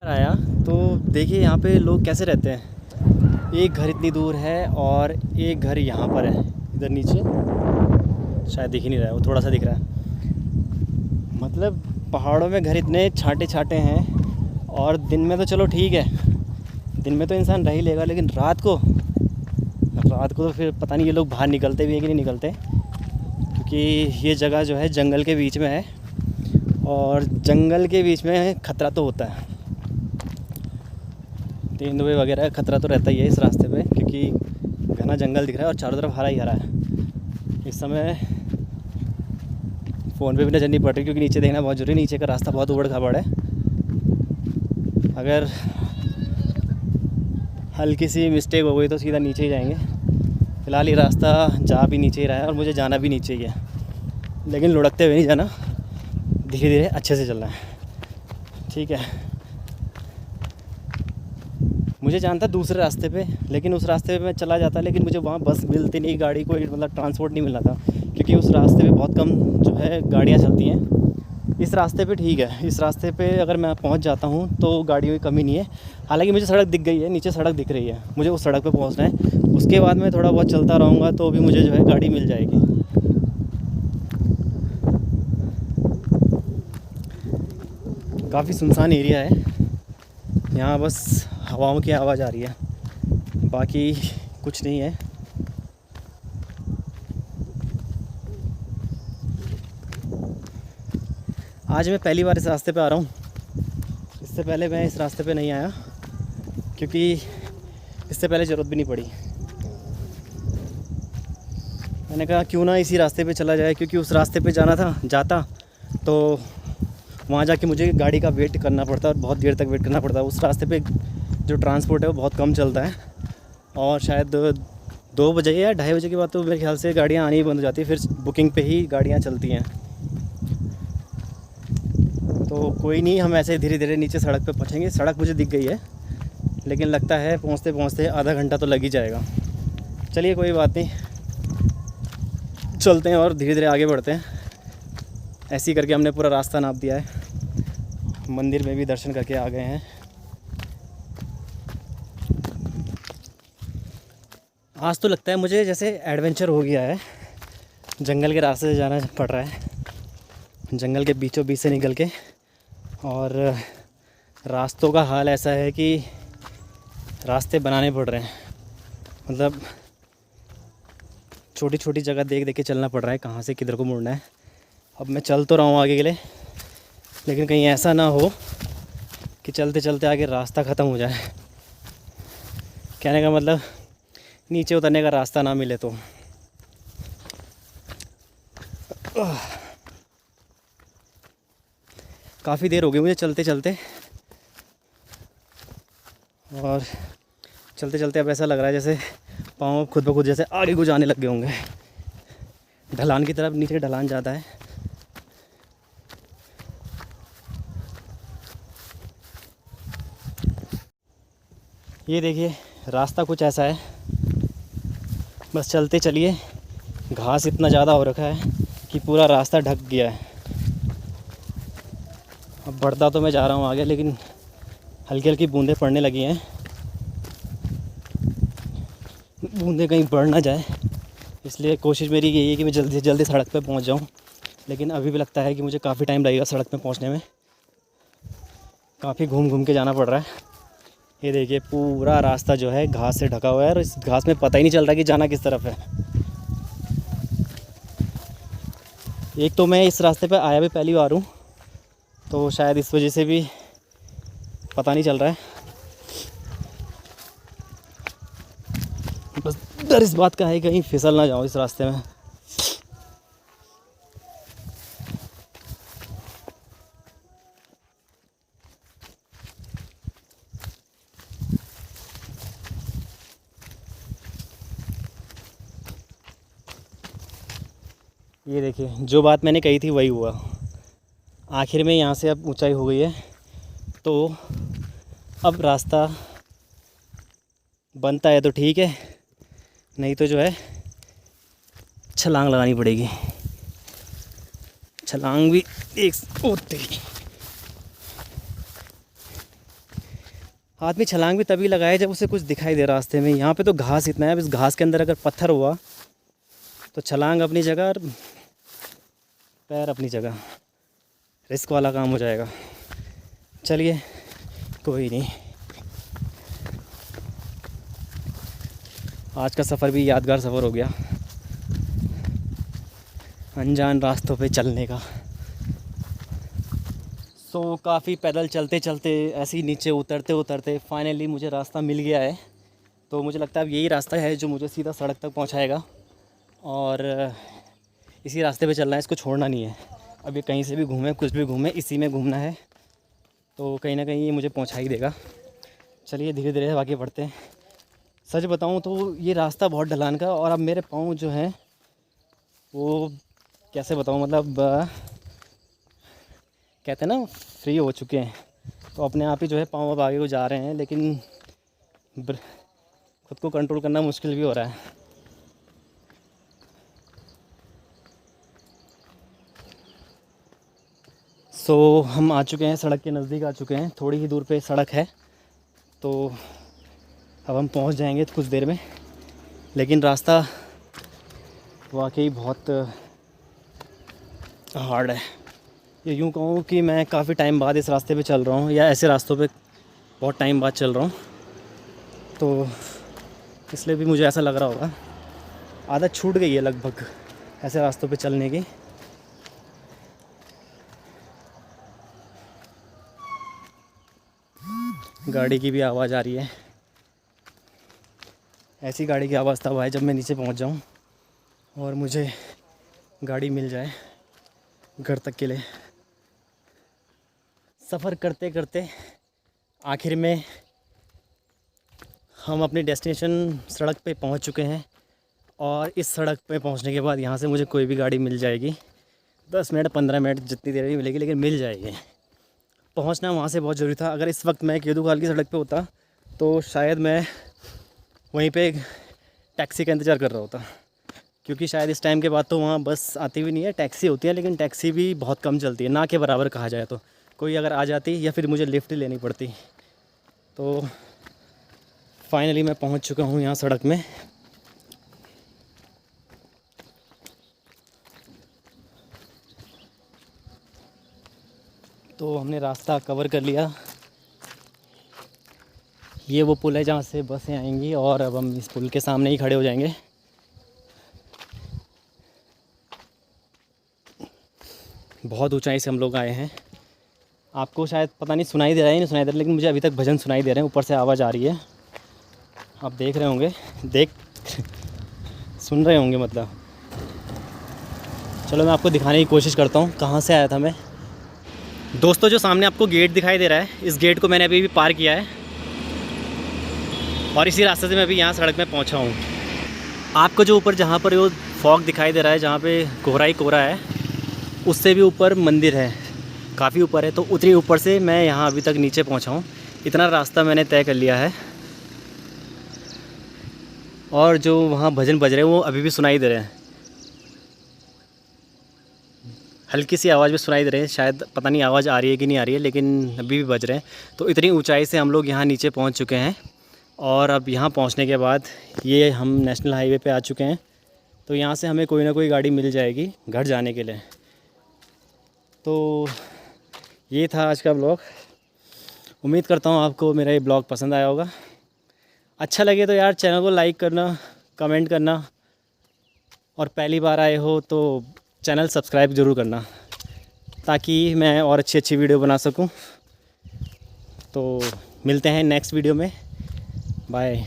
आया तो देखिए यहाँ पे लोग कैसे रहते हैं। एक घर इतनी दूर है और एक घर यहाँ पर है, इधर नीचे शायद दिख ही नहीं रहा है, वो थोड़ा सा दिख रहा है। मतलब पहाड़ों में घर इतने छांटे छांटे हैं। और दिन में तो चलो ठीक है, दिन में तो इंसान रह ही लेगा, लेकिन रात को तो फिर पता नहीं ये लोग बाहर निकलते भी हैं कि नहीं निकलते, क्योंकि ये जगह जो है जंगल के बीच में है और जंगल के बीच में खतरा तो होता है। तेंदुए वगैरह खतरा तो रहता ही है इस रास्ते पे, क्योंकि घना जंगल दिख रहा है और चारों तरफ हरा ही हरा है। इस समय फ़ोन पे भी नज़र नहीं पड़ रही, क्योंकि नीचे देखना बहुत जरूरी है। नीचे का रास्ता बहुत उबड़ खाबड़ है। अगर हल्की सी मिस्टेक हो गई तो सीधा नीचे ही जाएंगे। फ़िलहाल ये रास्ता जा भी नीचे ही रहा है और मुझे जाना भी नीचे ही है, लेकिन लुढ़कते हुए नहीं जाना, धीरे धीरे अच्छे से चलना है, ठीक है। मुझे जाना था दूसरे रास्ते पे, लेकिन उस रास्ते पे मैं चला जाता, लेकिन मुझे वहाँ बस मिलती नहीं, गाड़ी कोई मतलब ट्रांसपोर्ट नहीं मिल रहा था, क्योंकि उस रास्ते पे बहुत कम जो है गाड़ियाँ चलती हैं। इस रास्ते पे ठीक है, इस रास्ते पे अगर मैं पहुँच जाता हूँ तो गाड़ियों की कमी नहीं है। हालांकि मुझे सड़क दिख गई है, नीचे सड़क दिख रही है, मुझे उस सड़क पर पहुँचना है। उसके बाद मैं थोड़ा बहुत चलता रहूँगा तो भी मुझे जो है गाड़ी मिल जाएगी। काफ़ी सुनसान एरिया है यहाँ, बस हवाओं की आवाज़ आ रही है, बाकी कुछ नहीं है। आज मैं पहली बार इस रास्ते पे आ रहा हूँ। इससे पहले मैं इस रास्ते पे नहीं आया, क्योंकि इससे पहले ज़रूरत भी नहीं पड़ी। मैंने कहा क्यों ना इसी रास्ते पे चला जाए, क्योंकि उस रास्ते पे जाता तो वहाँ जाके मुझे गाड़ी का वेट करना पड़ता और बहुत देर तक वेट करना पड़ता। उस रास्ते पे जो ट्रांसपोर्ट है वो बहुत कम चलता है, और शायद 2 बजे या 2:30 बजे के बाद तो मेरे ख्याल से गाड़ियाँ आनी ही बंद हो जाती है, फिर बुकिंग पे ही गाड़ियाँ चलती हैं। तो कोई नहीं, हम ऐसे धीरे धीरे नीचे सड़क पे पहुँचेंगे। सड़क मुझे दिख गई है, लेकिन लगता है पहुँचते पहुँचते आधा घंटा तो लग ही जाएगा। चलिए कोई बात नहीं, चलते हैं और धीरे धीरे आगे बढ़ते हैं। ऐसे ही करके हमने पूरा रास्ता नाप दिया है, मंदिर में भी दर्शन करके आ गए हैं। आज तो लगता है मुझे जैसे एडवेंचर हो गया है, जंगल के रास्ते से जाना पड़ रहा है, जंगल के बीचों बीच से निकल के। और रास्तों का हाल ऐसा है कि रास्ते बनाने पड़ रहे हैं, मतलब छोटी छोटी जगह देख देख के चलना पड़ रहा है, कहाँ से किधर को मुड़ना है। अब मैं चल तो रहा हूँ आगे के लिए, लेकिन कहीं ऐसा ना हो कि चलते चलते आगे रास्ता ख़त्म हो जाए। कहने का मतलब नीचे उतरने का रास्ता ना मिले तो। काफ़ी देर हो गई मुझे चलते चलते, और चलते चलते अब ऐसा लग रहा है जैसे पाँव खुद ब खुद जैसे आगे को जाने लग गए होंगे। ढलान की तरफ, नीचे ढलान ज़्यादा है। ये देखिए रास्ता कुछ ऐसा है, बस चलते चलिए। घास इतना ज़्यादा हो रखा है कि पूरा रास्ता ढक गया है। अब बढ़ता तो मैं जा रहा हूँ आगे, लेकिन हल्की हल्की बूंदें पड़ने लगी हैं। बूंदें कहीं बढ़ ना जाए, इसलिए कोशिश मेरी यही है कि मैं जल्दी से जल्दी सड़क पे पहुँच जाऊँ। लेकिन अभी भी लगता है कि मुझे काफ़ी टाइम लगेगा सड़क पे पहुँचने में, काफ़ी घूम घूम के जाना पड़ रहा है। ये देखिए पूरा रास्ता जो है घास से ढका हुआ है, और इस घास में पता ही नहीं चल रहा कि जाना किस तरफ है। एक तो मैं इस रास्ते पे आया भी पहली बार हूँ, तो शायद इस वजह से भी पता नहीं चल रहा है। बस डर इस बात का है कहीं फिसल ना जाऊँ इस रास्ते में। ये देखिए जो बात मैंने कही थी वही हुआ, आखिर में यहाँ से अब ऊंचाई हो गई है, तो अब रास्ता बनता है तो ठीक है, नहीं तो जो है छलांग लगानी पड़ेगी। छलांग भी एक होती। आदमी छलांग भी तभी लगाए जब उसे कुछ दिखाई दे रास्ते में। यहाँ पे तो घास इतना है, अब इस घास के अंदर अगर पत्थर हुआ तो छलांग अपनी जगह और पैर अपनी जगह, रिस्क वाला काम हो जाएगा। चलिए कोई नहीं, आज का सफ़र भी यादगार सफ़र हो गया, अनजान रास्तों पे चलने का। काफ़ी पैदल चलते चलते ऐसे ही नीचे उतरते उतरते फाइनली मुझे रास्ता मिल गया है। तो मुझे लगता है अब यही रास्ता है जो मुझे सीधा सड़क तक पहुंचाएगा, और इसी रास्ते पे चलना है, इसको छोड़ना नहीं है। अब ये कहीं से भी घूमे, कुछ भी घूमे, इसी में घूमना है, तो कहीं ना कहीं ये मुझे पहुंचा ही देगा। चलिए धीरे धीरे आगे बढ़ते हैं। सच बताऊं तो ये रास्ता बहुत ढलान का, और अब मेरे पाँव जो हैं वो कैसे बताऊं, मतलब कहते हैं ना फ्री हो चुके हैं, तो अपने आप ही जो है पाँव अब आगे को जा रहे हैं, लेकिन खुद को कंट्रोल करना मुश्किल भी हो रहा है। हम आ चुके हैं, सड़क के नज़दीक आ चुके हैं, थोड़ी ही दूर पे सड़क है, तो अब हम पहुंच जाएंगे कुछ देर में। लेकिन रास्ता वाकई बहुत हार्ड है। ये यूँ कहूँ कि मैं काफ़ी टाइम बाद इस रास्ते पे चल रहा हूँ, या ऐसे रास्तों पे बहुत टाइम बाद चल रहा हूँ, तो इसलिए भी मुझे ऐसा लग रहा होगा। आदत छूट गई है लगभग ऐसे रास्तों पे चलने की। गाड़ी की भी आवाज़ आ रही है, ऐसी गाड़ी की आवाज़ तब आए जब मैं नीचे पहुंच जाऊं और मुझे गाड़ी मिल जाए घर तक के लिए। सफ़र करते करते आखिर में हम अपनी डेस्टिनेशन सड़क पे पहुंच चुके हैं, और इस सड़क पे पहुंचने के बाद यहाँ से मुझे कोई भी गाड़ी मिल जाएगी, 10 मिनट 15 मिनट जितनी देर भी मिलेगी, लेकिन मिल जाएगी। पहुंचना वहाँ से बहुत ज़रूरी था। अगर इस वक्त मैं केदूखाल की सड़क पे होता तो शायद मैं वहीं पे टैक्सी का इंतज़ार कर रहा होता, क्योंकि शायद इस टाइम के बाद तो वहाँ बस आती भी नहीं है, टैक्सी होती है, लेकिन टैक्सी भी बहुत कम चलती है, ना के बराबर कहा जाए तो। कोई अगर आ जाती या फिर मुझे लिफ्ट लेनी पड़ती। तो फाइनली मैं पहुँच चुका हूँ यहाँ सड़क में। तो हमने रास्ता कवर कर लिया। ये वो पुल है जहाँ से बसें आएंगी, और अब हम इस पुल के सामने ही खड़े हो जाएंगे। बहुत ऊंचाई से हम लोग आए हैं। आपको शायद पता नहीं सुनाई दे रहा है नहीं सुनाई दे रहा, लेकिन मुझे अभी तक भजन सुनाई दे रहे हैं, ऊपर से आवाज़ आ रही है। आप देख रहे होंगे, सुन रहे होंगे मतलब। चलो मैं आपको दिखाने की कोशिश करता हूँ कहाँ से आया था मैं। दोस्तों, जो सामने आपको गेट दिखाई दे रहा है, इस गेट को मैंने अभी भी पार किया है, और इसी रास्ते से मैं अभी यहाँ सड़क में पहुँचा हूँ। आपको जो ऊपर जहाँ पर वो फॉग दिखाई दे रहा है, जहाँ पे कोहरा ही कोहरा है, उससे भी ऊपर मंदिर है, काफ़ी ऊपर है। तो उतनी ऊपर से मैं यहाँ अभी तक नीचे पहुँचा हूँ। इतना रास्ता मैंने तय कर लिया है, और जो वहाँ भजन बज रहे हैं वो अभी भी सुनाई दे रहे हैं। हल्की सी आवाज़ भी सुनाई दे रही है, शायद पता नहीं आवाज़ आ रही है कि नहीं आ रही है, लेकिन अभी भी बज रहे हैं। तो इतनी ऊंचाई से हम लोग यहाँ नीचे पहुँच चुके हैं, और अब यहाँ पहुँचने के बाद ये हम नेशनल हाईवे पे आ चुके हैं। तो यहाँ से हमें कोई ना कोई गाड़ी मिल जाएगी घर जाने के लिए। तो ये था आज का ब्लॉग। उम्मीद करता हूँ आपको मेरा ये ब्लॉग पसंद आया होगा। अच्छा लगे तो यार चैनल को लाइक करना, कमेंट करना, और पहली बार आए हो तो चैनल सब्सक्राइब ज़रूर करना, ताकि मैं और अच्छी अच्छी वीडियो बना सकूं। तो मिलते हैं नेक्स्ट वीडियो में। बाय।